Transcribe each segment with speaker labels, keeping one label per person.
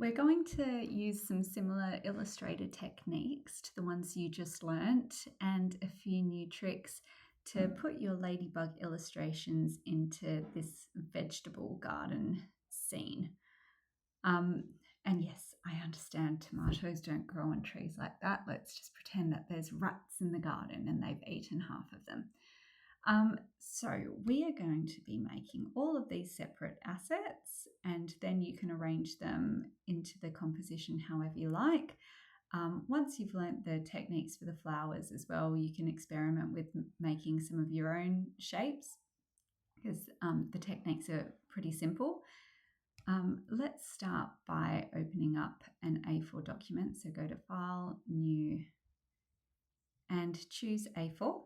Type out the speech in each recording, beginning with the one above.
Speaker 1: We're going to use some similar Illustrator techniques to the ones you just learnt and a few new tricks to put your ladybug illustrations into this vegetable garden scene. And yes, I understand tomatoes don't grow on trees like that. Let's just pretend that there's rats in the garden and they've eaten half of them. So we are going to be making all of these separate assets, and then you can arrange them into the composition however you like. Once you've learnt the techniques for the flowers as well, you can experiment with making some of your own shapes because the techniques are pretty simple. Let's start by opening up an A4 document. So go to File, New, and choose A4.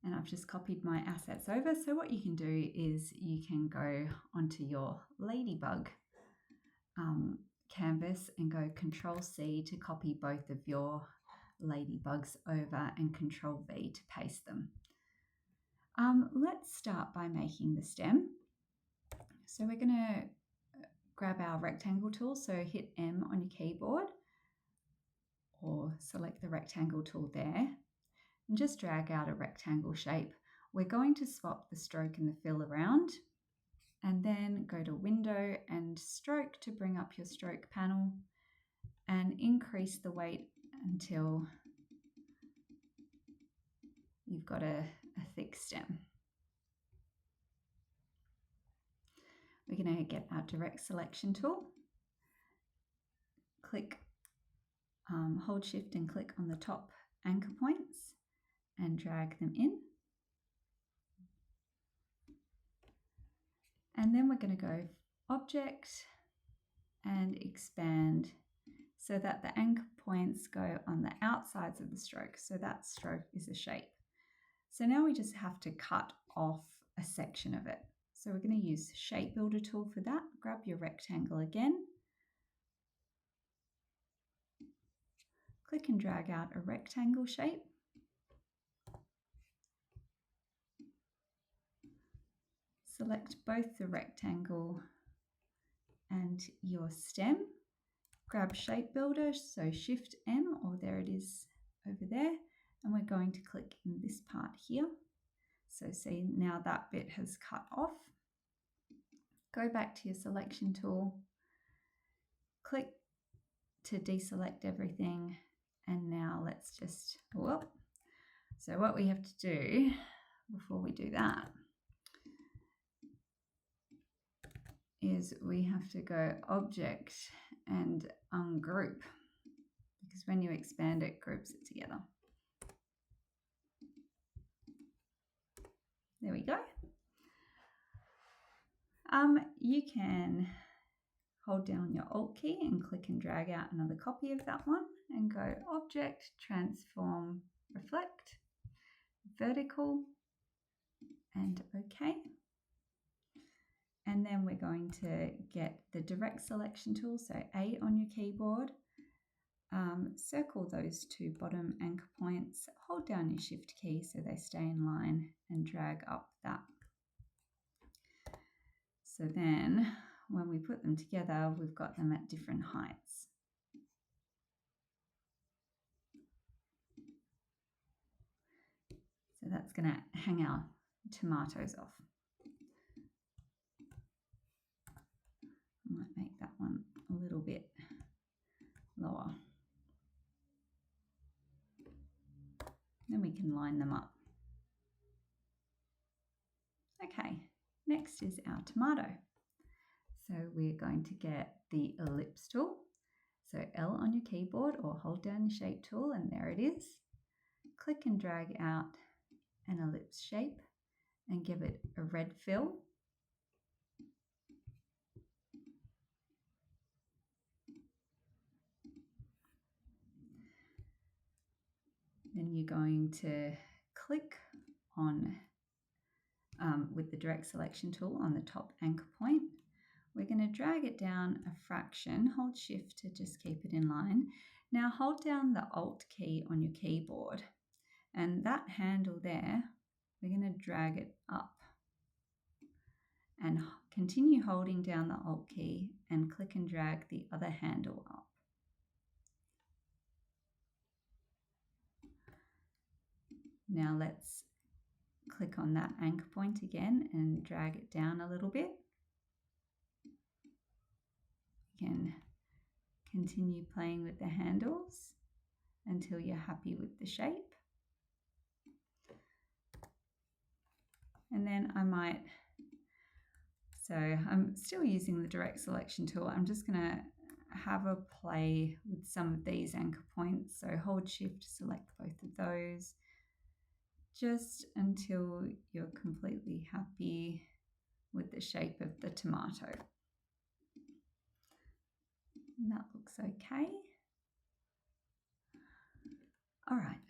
Speaker 1: And I've just copied my assets over. So what you can do is you can go onto your ladybug canvas and go Control-C to copy both of your ladybugs over and Control-V to paste them. Let's start by making the stem. So we're going to grab our rectangle tool. So hit M on your keyboard or select the rectangle tool there. And just drag out a rectangle shape. We're going to swap the stroke and the fill around and then go to Window and Stroke to bring up your stroke panel and increase the weight until you've got a thick stem. We're going to get our Direct Selection tool, hold Shift and click on the top anchor points and drag them in. And then we're going to go Object and Expand so that the anchor points go on the outsides of the stroke. So that stroke is a shape. So now we just have to cut off a section of it. So we're going to use the Shape Builder tool for that. Grab your rectangle again. Click and drag out a rectangle shape. Select both the rectangle and your stem. Grab Shape Builder, so Shift M, or there it is over there, and we're going to click in this part here. So see, now that bit has cut off. Go back to your selection tool, click to deselect everything, and now let's just, so what we have to do before we do that is we have to go Object and Ungroup, because when you expand it, groups it together. There we go. You can hold down your Alt key and click and drag out another copy of that one and go Object, Transform, Reflect, Vertical, and OK. And then we're going to get the Direct Selection tool, so A on your keyboard, circle those two bottom anchor points, hold down your Shift key so they stay in line and drag up that. So then when we put them together, we've got them at different heights. So that's going to hang our tomatoes off. I might make that one a little bit lower. Then we can line them up. Okay, next is our tomato. So we're going to get the ellipse tool. So L on your keyboard or hold down your shape tool and there it is. Click and drag out an ellipse shape and give it a red fill. Then you're going to click on, with the Direct Selection tool on the top anchor point. We're going to drag it down a fraction, hold Shift to just keep it in line. Now hold down the Alt key on your keyboard and that handle there, we're going to drag it up and continue holding down the Alt key and click and drag the other handle up. Now let's click on that anchor point again and drag it down a little bit. You can continue playing with the handles until you're happy with the shape. And then I'm still using the direct selection tool. I'm just going to have a play with some of these anchor points. So hold shift, select both of those, just until you're completely happy with the shape of the tomato. And that looks okay. All right,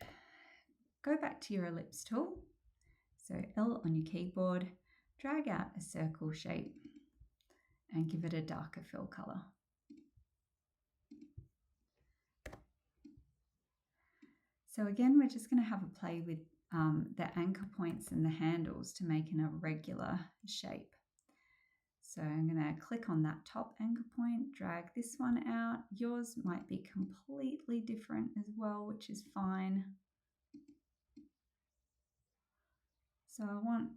Speaker 1: go back to your ellipse tool. So L on your keyboard, drag out a circle shape and give it a darker fill color. So again, we're just going to have a play with the anchor points and the handles to make an irregular shape. So I'm going to click on that top anchor point, drag this one out. Yours might be completely different as well, which is fine. So I want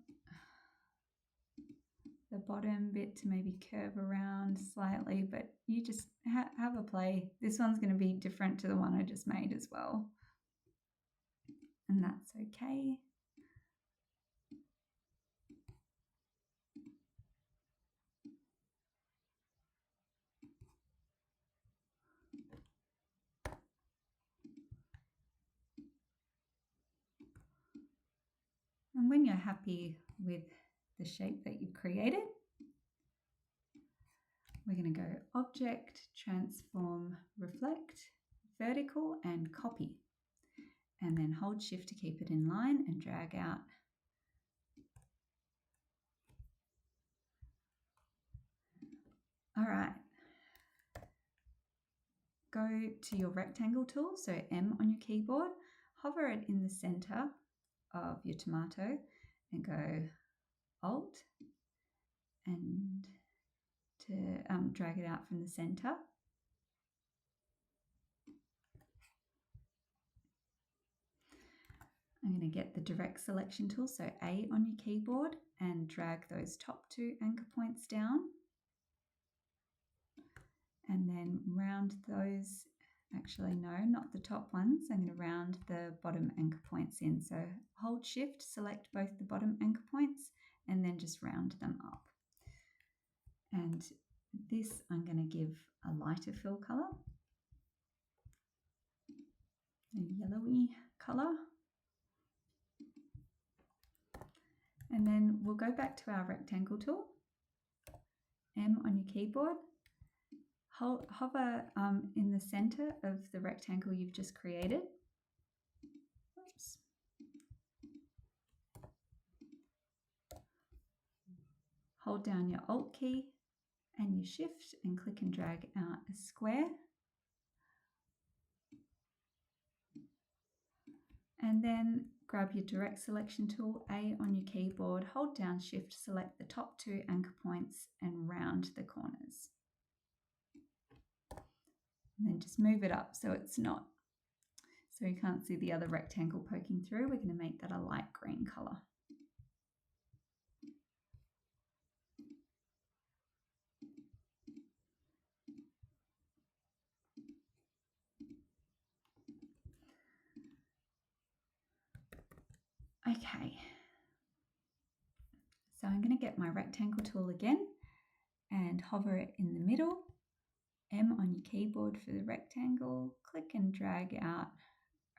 Speaker 1: the bottom bit to maybe curve around slightly, but you just have a play. This one's going to be different to the one I just made as well. And that's okay. And when you're happy with the shape that you've created, we're going to go Object, Transform, Reflect, Vertical, and Copy. And then hold Shift to keep it in line and drag out. All right. Go to your rectangle tool, so M on your keyboard, hover it in the center of your tomato and go Alt and to drag it out from the center. I'm going to get the direct selection tool, so A on your keyboard, and drag those top two anchor points down. And then round those, actually no, not the top ones. I'm going to round the bottom anchor points in. So hold Shift, select both the bottom anchor points, and then just round them up. And this I'm going to give a lighter fill color, a yellowy color. And then we'll go back to our rectangle tool, M on your keyboard, hover in the center of the rectangle you've just created. Oops. Hold down your Alt key and your Shift and click and drag out a square. And then grab your direct selection tool, A on your keyboard, hold down Shift, select the top two anchor points and round the corners. And then just move it up so it's not, so you can't see the other rectangle poking through. We're going to make that a light green color. Okay, so I'm going to get my rectangle tool again and hover it in the middle. M on your keyboard for the rectangle, click and drag out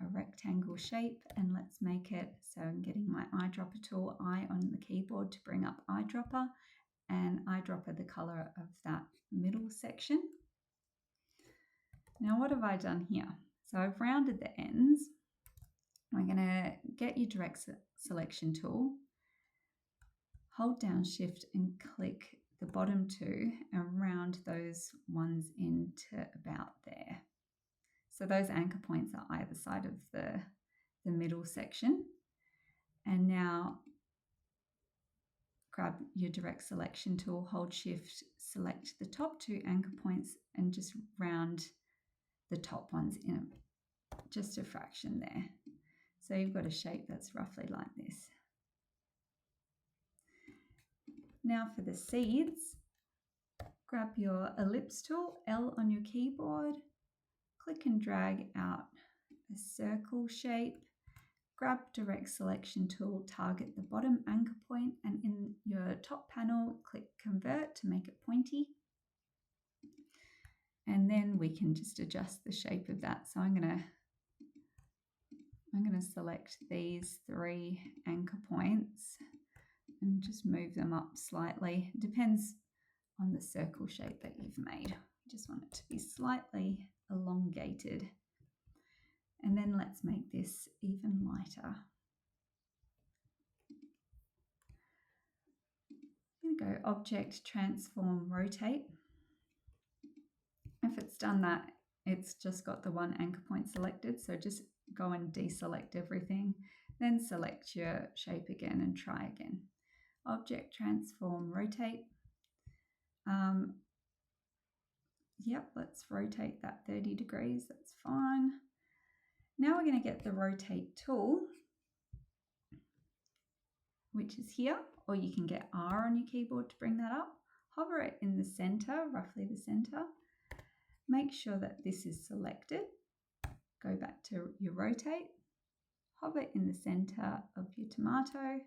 Speaker 1: a rectangle shape, and let's make it, so I'm getting my eyedropper tool, I on the keyboard to bring up eyedropper, and eyedropper the color of that middle section. Now what have I done here? So I've rounded the ends. I'm going to get your direct selection tool, hold down Shift and click the bottom two and round those ones into about there. So those anchor points are either side of the middle section. And now grab your direct selection tool, hold shift, select the top 2 anchor points and just round the top ones in just a fraction there. So you've got a shape that's roughly like this. Now for the seeds, grab your ellipse tool, L on your keyboard, click and drag out a circle shape, grab direct selection tool, target the bottom anchor point, and in your top panel, click convert to make it pointy. And then we can just adjust the shape of that. So I'm going to select these 3 anchor points and just move them up slightly. It depends on the circle shape that you've made. You just want it to be slightly elongated. And then let's make this even lighter. I'm going to go Object, Transform, Rotate. If it's done that, it's just got the 1 anchor point selected, so just go and deselect everything, then select your shape again and try again. Object, Transform, Rotate. Yep, let's rotate that 30 degrees, that's fine. Now we're going to get the Rotate tool, which is here, or you can get R on your keyboard to bring that up. Hover it in the center, roughly the center. Make sure that this is selected. Go back to your rotate. Hover in the center of your tomato.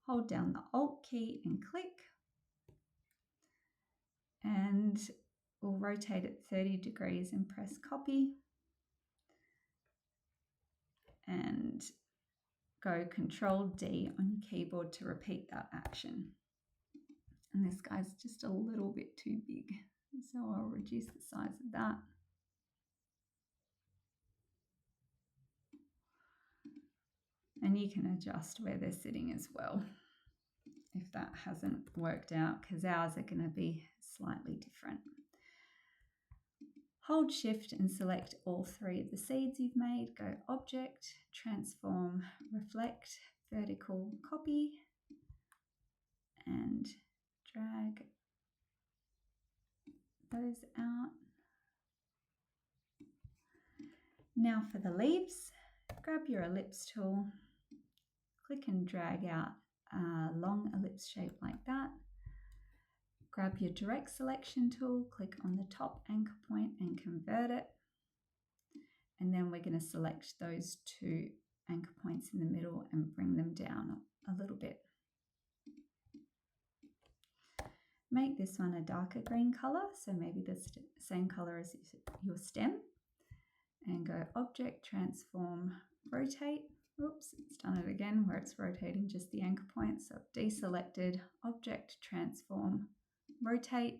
Speaker 1: Hold down the Alt key and click. And we'll rotate it 30 degrees and press copy. And go Control D on your keyboard to repeat that action. And this guy's just a little bit too big, so I'll reduce the size of that. And you can adjust where they're sitting as well if that hasn't worked out, because ours are going to be slightly different. Hold shift and select all 3 of the seeds you've made. Go Object, Transform, Reflect, Vertical, Copy, and drag those out. Now for the leaves, grab your ellipse tool, click and drag out a long ellipse shape like that. Grab your direct selection tool, click on the top anchor point and convert it. And then we're going to select those 2 anchor points in the middle and bring them down a little bit. Make this one a darker green color, so maybe the same color as your stem. And go Object, Transform, Rotate. Oops, it's done it again where it's rotating just the anchor point. So deselected, Object, Transform, Rotate.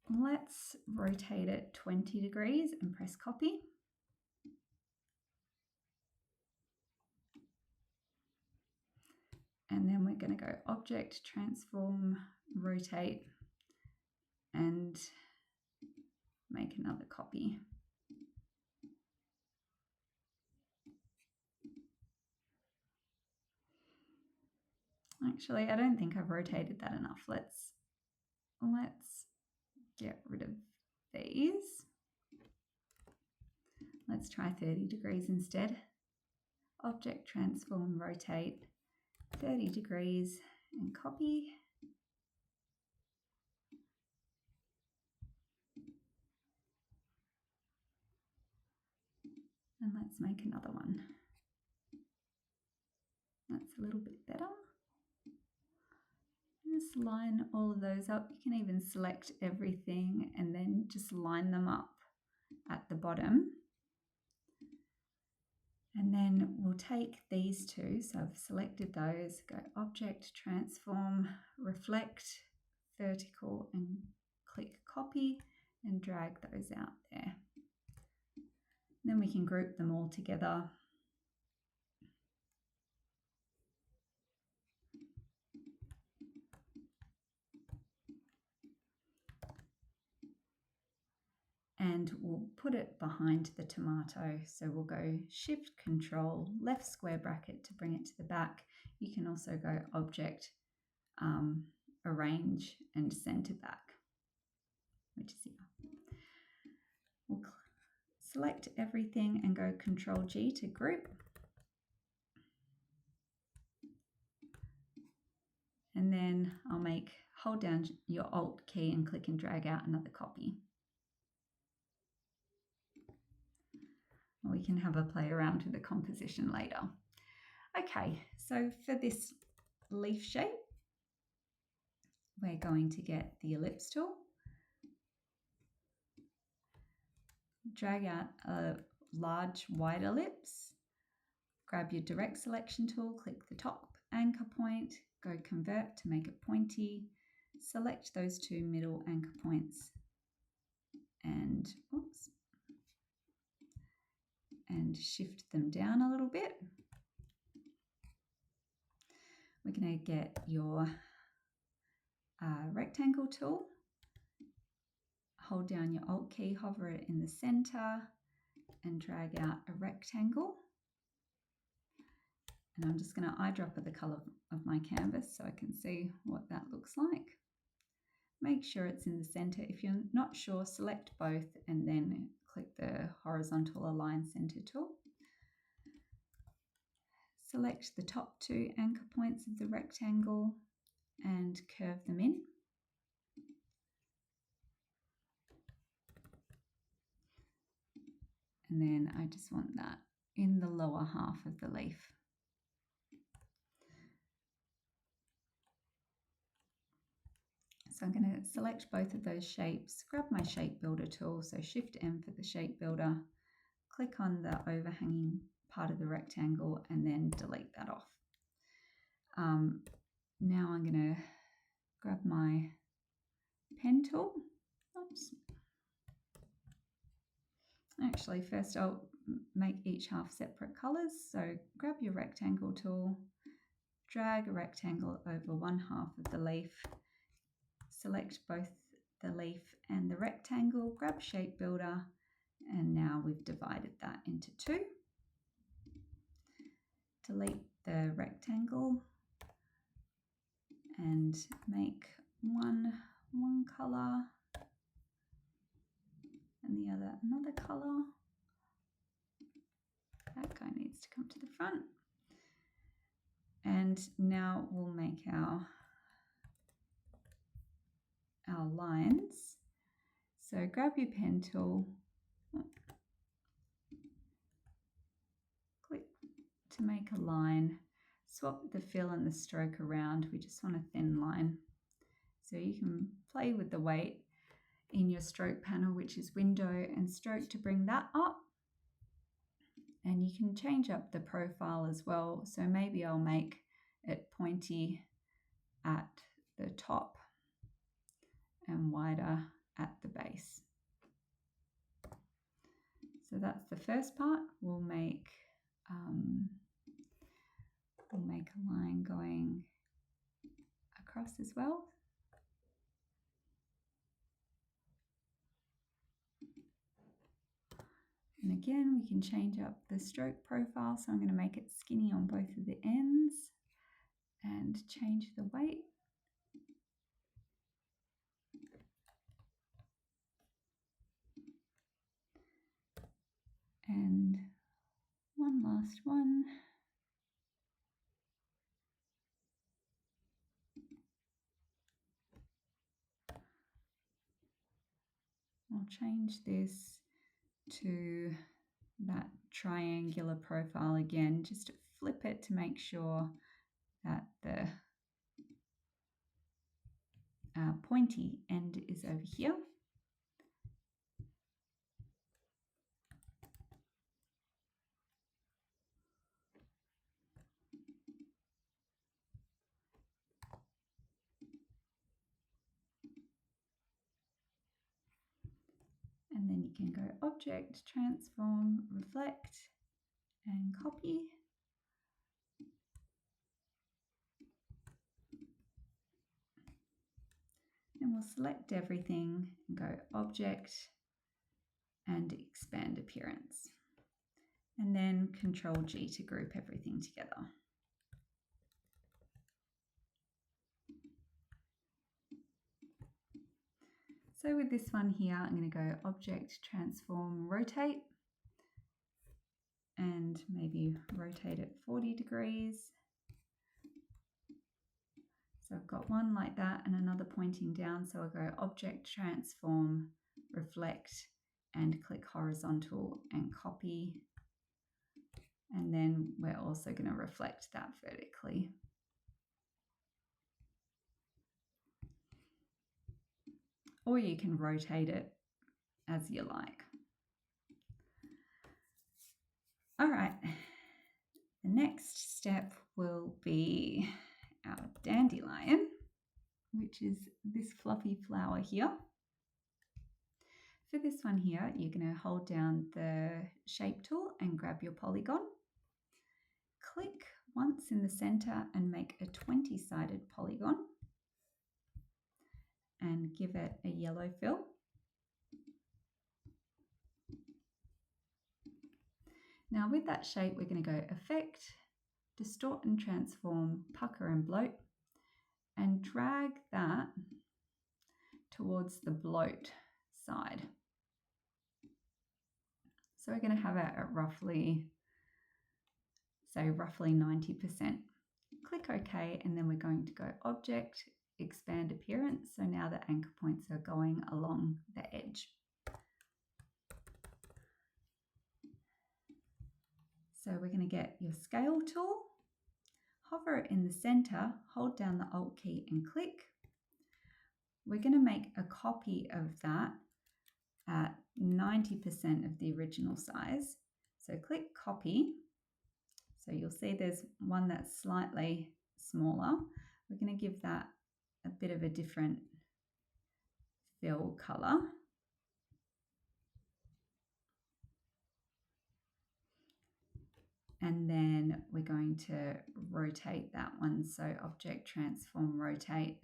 Speaker 1: Let's rotate it 20 degrees and press copy. And then we're going to go Object, Transform, Rotate, and make another copy. Actually, I don't think I've rotated that enough. Let's get rid of these. Let's try 30 degrees instead. Object, Transform, Rotate, 30 degrees and copy. And let's make another one. That's a little bit better. Just line all of those up. You can even select everything and then just line them up at the bottom. And then we'll take these 2, so I've selected those, go Object, Transform, Reflect, Vertical, and click Copy and drag those out there. Then we can group them all together. And and we'll put it behind the tomato. So we'll go Shift Control left square bracket to bring it to the back. You can also go Object, Arrange and Center Back, which is here. We'll select everything and go Control G to group. And then I'll hold down your Alt key and click and drag out another copy. We can have a play around with the composition later. Okay, so for this leaf shape, we're going to get the ellipse tool, drag out a large wide ellipse, grab your direct selection tool, click the top anchor point, go convert to make it pointy, select those two middle anchor points and shift them down a little bit. We're going to get your rectangle tool, hold down your Alt key, hover it in the center and drag out a rectangle. And I'm just going to eyedropper the color of my canvas so I can see what that looks like. Make sure it's in the center. If you're not sure, select both and then click the horizontal align center tool. Select the top two anchor points of the rectangle and curve them in. And then I just want that in the lower half of the leaf. So I'm going to select both of those shapes, grab my shape builder tool, so Shift M for the shape builder, click on the overhanging part of the rectangle and then delete that off. Now I'm going to grab my pen tool. Oops. Actually, first I'll make each half separate colors. So grab your rectangle tool, drag a rectangle over one half of the leaf, select both the leaf and the rectangle, grab shape builder, and now we've divided that into two. Delete the rectangle and make one color and the other another color. That guy needs to come to the front. And now we'll make our lines. So grab your pen tool, click to make a line, swap the fill and the stroke around. We just want a thin line. So you can play with the weight in your stroke panel, which is window and stroke, to bring that up. And you can change up the profile as well. So maybe I'll make it pointy at the top and wider at the base. So that's the first part. We'll make a line going across as well. And again, we can change up the stroke profile. So I'm going to make it skinny on both of the ends and change the weight. And one last one. I'll change this to that triangular profile again, just to flip it to make sure that the pointy end is over here. And then you can go Object, Transform, Reflect, and Copy. And we'll select everything and go Object, and expand appearance. And then Control G to group everything together. So with this one here, I'm going to go Object, Transform, Rotate, and maybe rotate it 40 degrees. So I've got one like that and another pointing down. So I'll go Object, Transform, Reflect, and click Horizontal and copy. And then we're also going to reflect that vertically. Or you can rotate it as you like. All right, the next step will be our dandelion, which is this fluffy flower here. For this one here, you're going to hold down the shape tool and grab your polygon. Click once in the center and make a 20-sided polygon and give it a yellow fill. Now with that shape, we're going to go Effect, Distort and Transform, Pucker and Bloat, and drag that towards the bloat side. So we're going to have it at roughly 90%. Click OK, and then we're going to go Object, Expand Appearance. So now the anchor points are going along the edge. So we're going to get your scale tool, hover it in the center, hold down the Alt key and click. We're going to make a copy of that at 90% of the original size. So click Copy. So you'll see there's one that's slightly smaller. We're going to give that a bit of a different fill color. And then we're going to rotate that one. So Object, Transform, Rotate.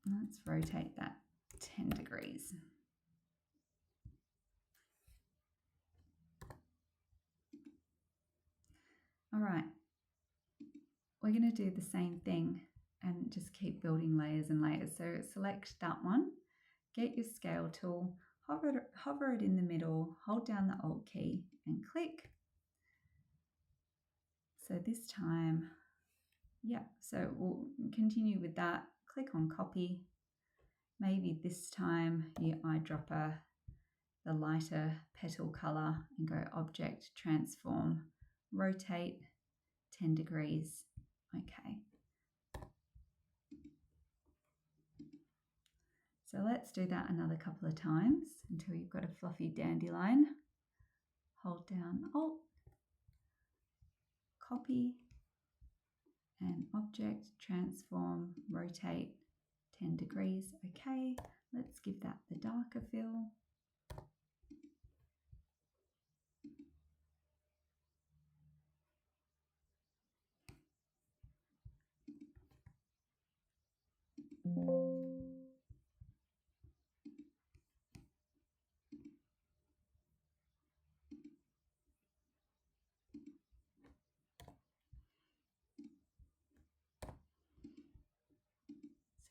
Speaker 1: Let's rotate that 10 degrees. All right, we're going to do the same thing and just keep building layers and layers. So select that one, get your scale tool, hover it in the middle, hold down the Alt key and click. So this time, yeah, so we'll continue with that. Click on Copy. Maybe this time you eyedropper the lighter petal color and go Object, Transform, Rotate 10 degrees. Okay. So let's do that another couple of times until you've got a fluffy dandelion. Hold down Alt, Copy, and Object, Transform, Rotate 10 degrees. Okay, let's give that the darker fill.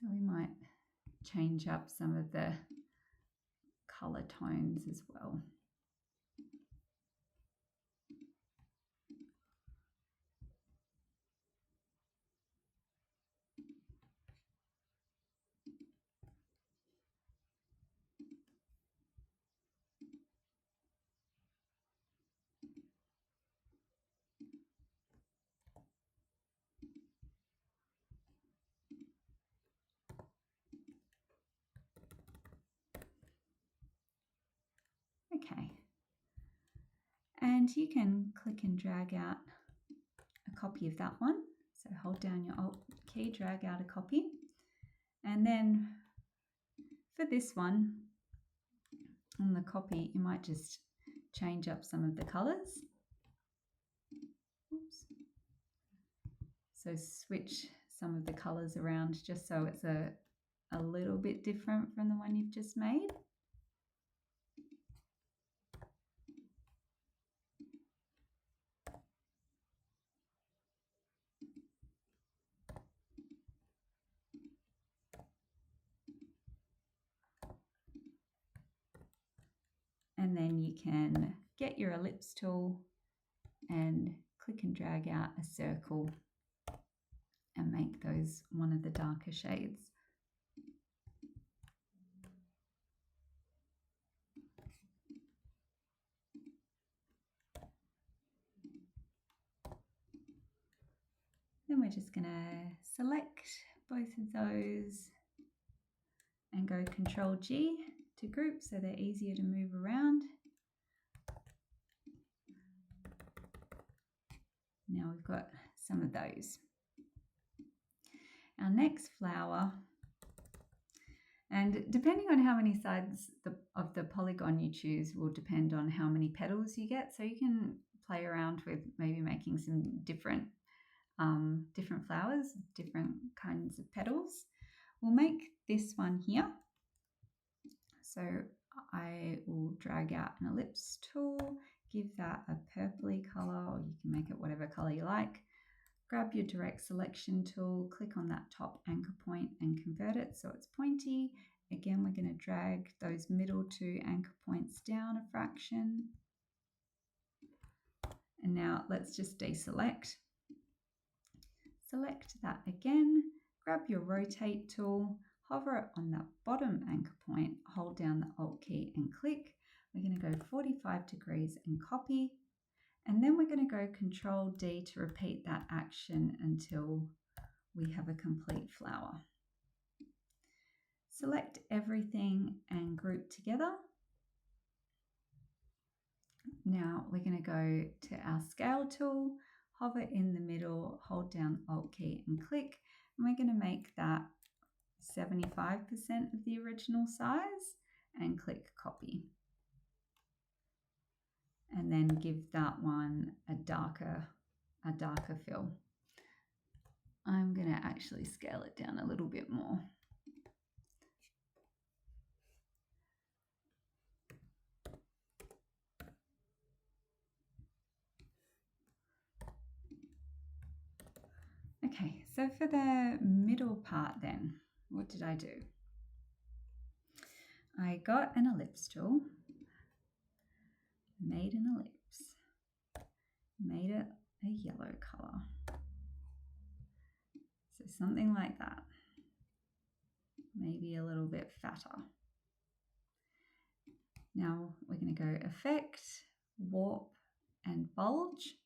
Speaker 1: So we might change up some of the color tones as well. Okay, and you can click and drag out a copy of that one. So hold down your Alt key, drag out a copy. And then for this one, on the copy, you might just change up some of the colors. Oops. So switch some of the colors around just so it's a a little bit different from the one you've just made. And then you can get your ellipse tool and click and drag out a circle and make those one of the darker shades. Then we're just going to select both of those and go Control G to group so they're easier to move around. Now we've got some of those. Our next flower, and depending on how many sides of the polygon you choose will depend on how many petals you get. So you can play around with maybe making some different flowers, different kinds of petals. We'll make this one here. So I will drag out an ellipse tool, give that a purpley color, or you can make it whatever color you like. Grab your direct selection tool, click on that top anchor point and convert it so it's pointy. Again, we're going to drag those middle two anchor points down a fraction. And now let's just deselect. Select that again, grab your rotate tool, hover it on that bottom anchor point, hold down the Alt key and click. We're going to go 45 degrees and copy. And then we're going to go Control D to repeat that action until we have a complete flower. Select everything and group together. Now we're going to go to our scale tool, hover in the middle, hold down the Alt key and click. And we're going to make that 75% of the original size and click copy. And then give that one a darker fill. I'm going to actually scale it down a little bit more. Okay, so for the middle part then, what did I do? I got an ellipse tool, made an ellipse, made it a yellow color. So something like that, maybe a little bit fatter. Now we're going to go Effect, Warp and Bulge.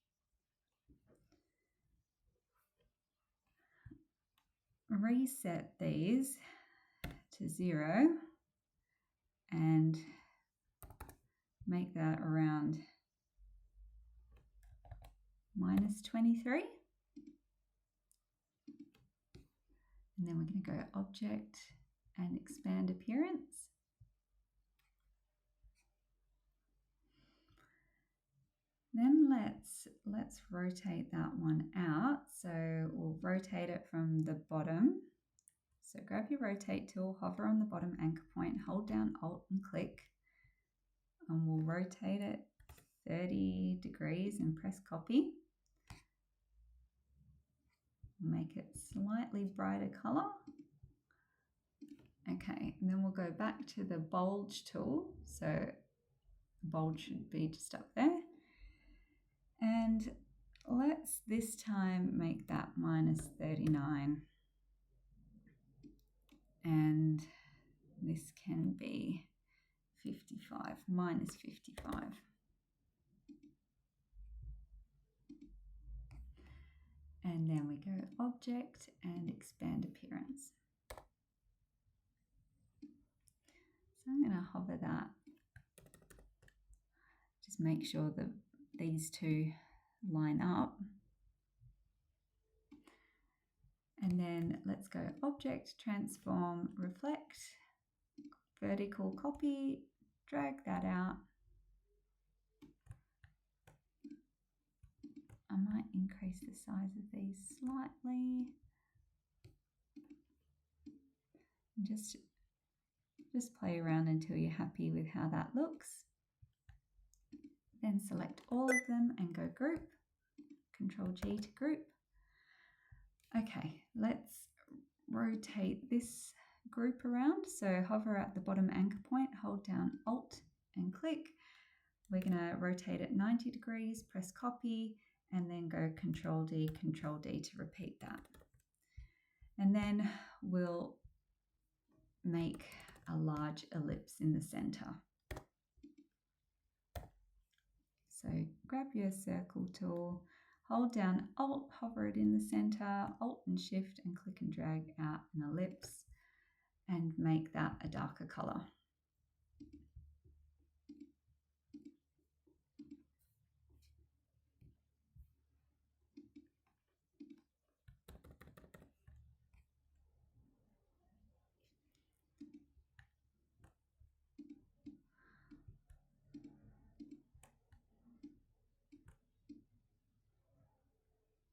Speaker 1: Reset these to 0 and make that around -23. And then we're going to go Object and Expand Appearance. Then let's rotate that one out. So we'll rotate it from the bottom. So grab your rotate tool, hover on the bottom anchor point, hold down Alt and click, and we'll rotate it 30 degrees and press copy. Make it slightly brighter color. Okay, and then we'll go back to the bulge tool. So the bulge should be just up there. And let's this time make that -39. And this can be 55, -55. And then we go Object and Expand Appearance. So I'm going to hover that. Just make sure that these two line up. And then let's go Object, Transform, Reflect, Vertical Copy, drag that out. I might increase the size of these slightly. And just play around until you're happy with how that looks. Then select all of them and go group. Control G to group. Okay, let's rotate this group around. So hover at the bottom anchor point, hold down Alt and click. We're going to rotate it 90 degrees, press copy, and then go Control D to repeat that. And then we'll make a large ellipse in the center. So grab your circle tool, hold down Alt, hover it in the center, Alt and Shift, and click and drag out an ellipse and make that a darker color.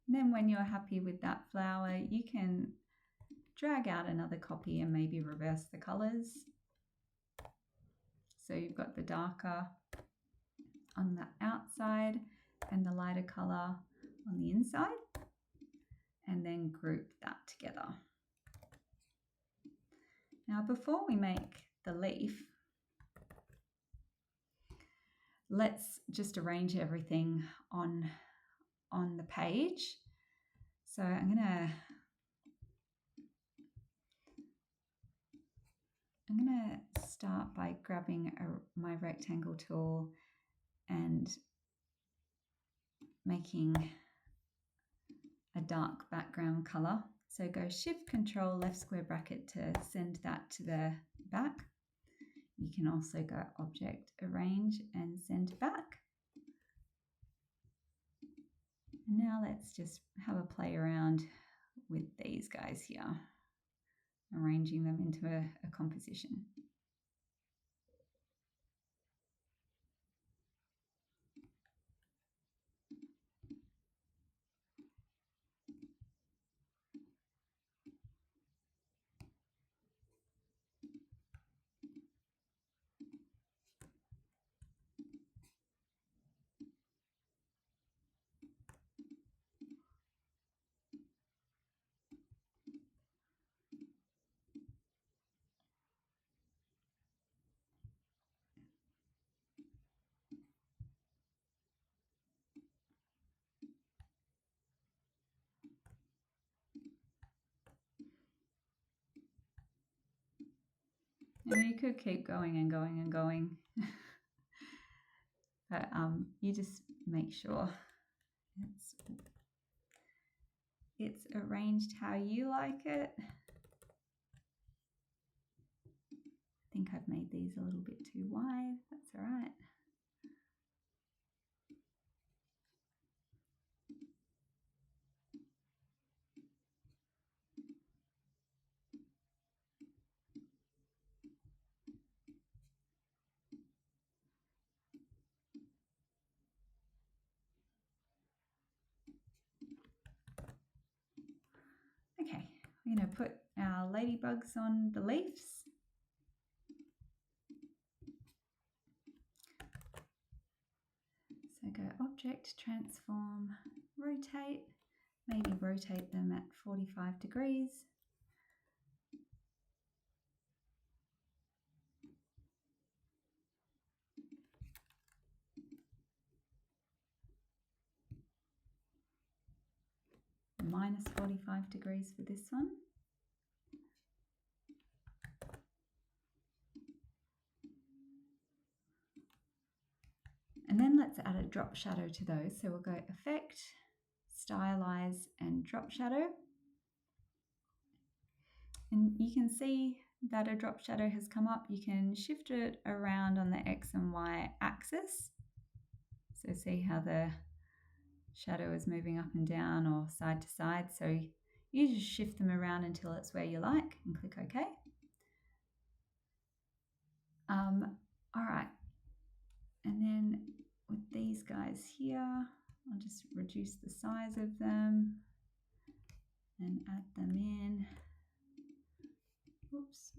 Speaker 1: Then when you're happy with that flower, you can drag out another copy and maybe reverse the colors. So you've got the darker on the outside and the lighter color on the inside, and then group that together. Now before we make the leaf, let's just arrange everything on the page. So I'm gonna start by grabbing my rectangle tool and making a dark background color. So go Shift Control left square bracket to send that to the back. You can also go Object Arrange and send back. And now let's just have a play around with these guys here, arranging them into a composition. I mean, you could keep going and going and going, but you just make sure it's arranged how you like it. I think I've made these a little bit too wide. That's all right. Okay, we're going to put our ladybugs on the leaves. So go Object, Transform, Rotate, maybe rotate them at 45 degrees. Minus 45 degrees for this one. And then let's add a drop shadow to those. So we'll go Effect, Stylize, and Drop Shadow. And you can see that a drop shadow has come up. You can shift it around on the X and Y axis. So see how the shadow is moving up and down or side to side. So you just shift them around until it's where you like and click OK. All right. And then with these guys here, I'll just reduce the size of them and add them in Oops.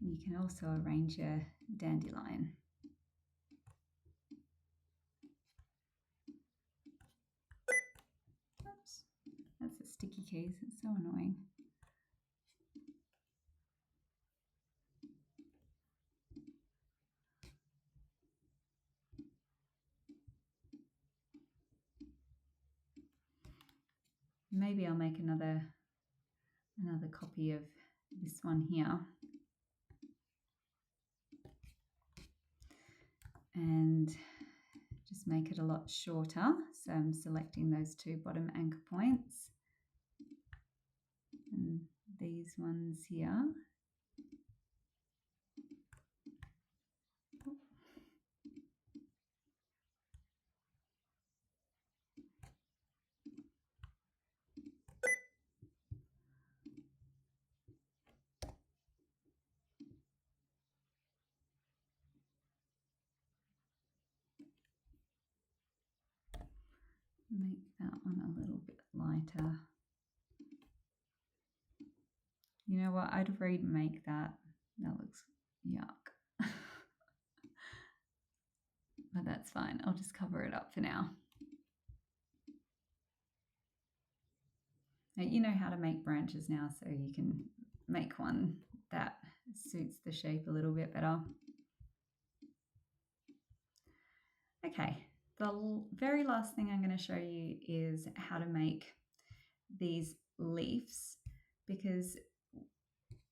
Speaker 1: You can also arrange a dandelion. Oops, that's the sticky keys, it's so annoying. Maybe I'll make another copy of this one here. And just make it a lot shorter. So I'm selecting those two bottom anchor points. And these ones here. Make that one a little bit lighter. You know what, I'd remake that. That looks yuck. But that's fine, I'll just cover it up for now. Now, you know how to make branches now, so you can make one that suits the shape a little bit better. Okay, the very last thing I'm going to show you is how to make these leaves, because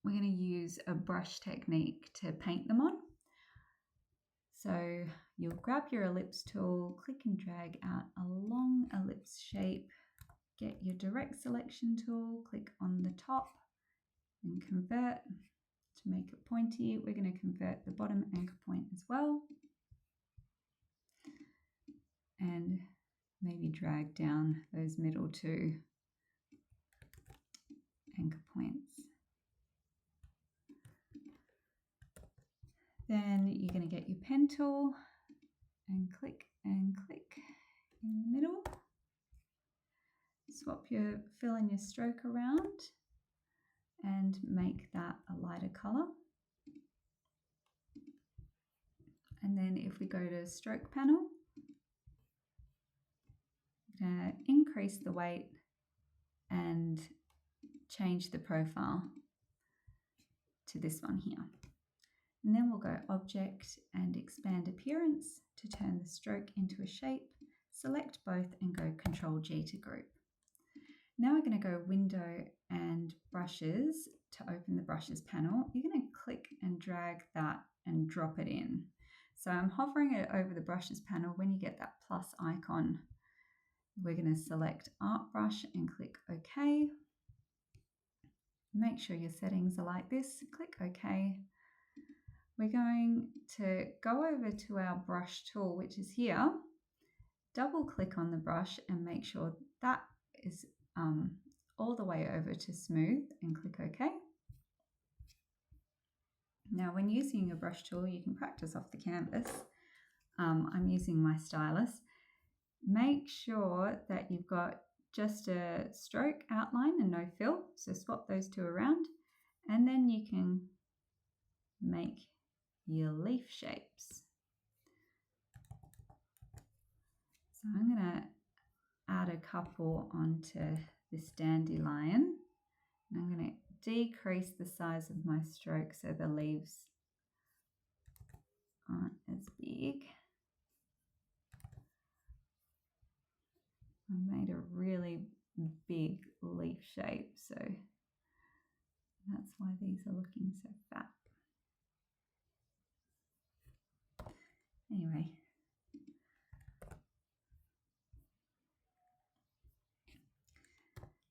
Speaker 1: we're going to use a brush technique to paint them on. So you'll grab your ellipse tool, click and drag out a long ellipse shape, get your direct selection tool, click on the top and convert to make it pointy. We're going to convert the bottom anchor point as well. And maybe drag down those middle two anchor points. Then you're going to get your pen tool and click in the middle. Fill in your stroke around and make that a lighter color. And then if we go to stroke panel, I'm going to increase the weight and change the profile to this one here. And then we'll go Object and Expand Appearance to turn the stroke into a shape. Select both and go Control G to group. Now we're going to go Window and Brushes to open the Brushes panel. You're going to click and drag that and drop it in. So I'm hovering it over the Brushes panel. When you get that plus icon, we're going to select Art Brush and click OK. Make sure your settings are like this. Click OK. We're going to go over to our brush tool, which is here. Double click on the brush and make sure that is all the way over to smooth and click OK. Now, when using a brush tool, you can practice off the canvas. I'm using my stylus. Make sure that you've got just a stroke outline and no fill. So swap those two around, and then you can make your leaf shapes. So I'm going to add a couple onto this dandelion. And I'm going to decrease the size of my stroke so the leaves aren't as big. I made a really big leaf shape, so that's why these these are looking so fat. Anyway.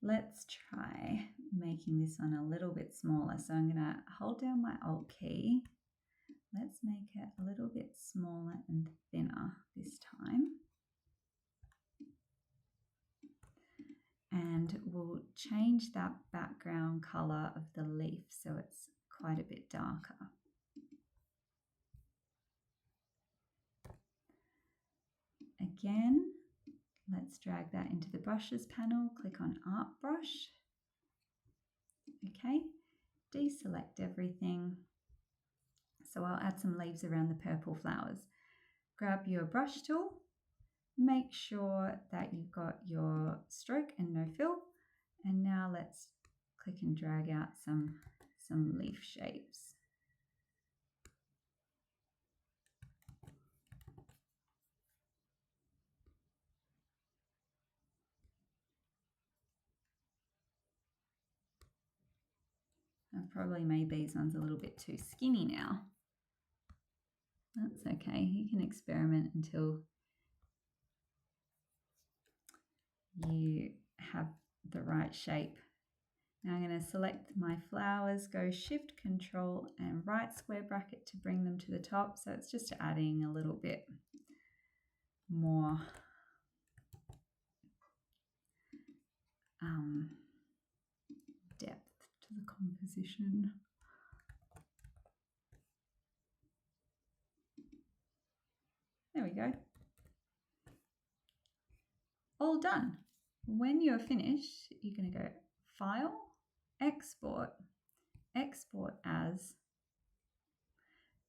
Speaker 1: Let's try making this one a little bit smaller. So I'm going to hold down my Alt key. Let's make it a little bit smaller and thinner this time. And we'll change that background color of the leaf so it's quite a bit darker. Again, let's drag that into the brushes panel, click on Art Brush. Okay, deselect everything. So I'll add some leaves around the purple flowers. Grab your brush tool, make sure that you've got your stroke and no fill, and now let's click and drag out some leaf shapes. I've probably made these ones a little bit too skinny now. That's okay, you can experiment until you have the right shape. Now I'm going to select my flowers, go Shift, Control and right square bracket to bring them to the top. So it's just adding a little bit more depth to the composition. There we go. All done. When you're finished, you're going to go File, Export, Export As,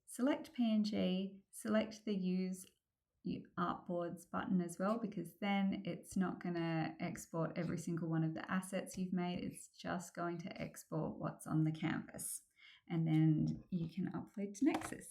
Speaker 1: select PNG, select the Use Artboards button as well, because then it's not going to export every single one of the assets you've made. It's just going to export what's on the canvas, and then you can upload to Nexus.